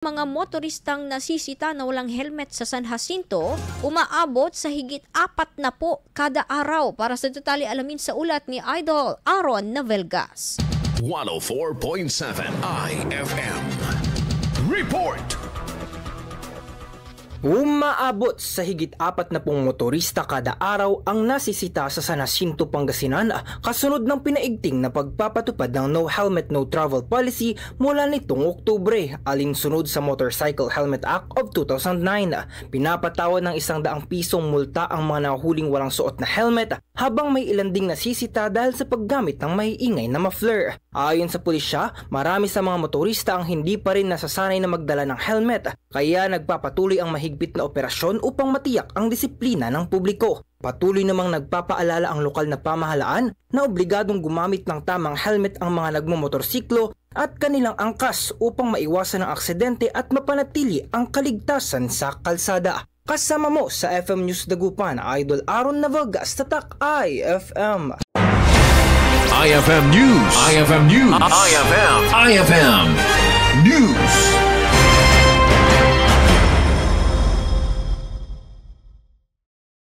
Mga motoristang nasisita na walang helmet sa San Jacinto umaabot sa higit 40 kada araw. Para sa detalye alamin sa ulat ni Idol Aaron Navelgas. 104.7 IFM Report. Umaabot sa higit 40 motorista kada araw ang nasisita sa San Jacinto, Pangasinan kasunod ng pinaigting na pagpapatupad ng No Helmet No Travel policy mula nitong Oktubre, alinsunod sa Motorcycle Helmet Act of 2009. Pinapatawan ng 100 pisong multa ang mga nahuhuling walang suot na helmet habang may ilan ding nasisita dahil sa paggamit ng maiingay na muffler. Ayon sa pulisya, marami sa mga motorista ang hindi pa rin nasasanay na magdala ng helmet, kaya nagpapatuloy ang mahigpit na operasyon upang matiyak ang disiplina ng publiko. Patuloy namang nagpapaalala ang lokal na pamahalaan na obligadong gumamit ng tamang helmet ang mga nagmumotorsiklo at kanilang angkas upang maiwasan ang aksidente at mapanatili ang kaligtasan sa kalsada. Kasama mo sa FM News Dagupan, Idol Aaron Navelgas, Tatak IFM. IFM News. IFM News. IFM News.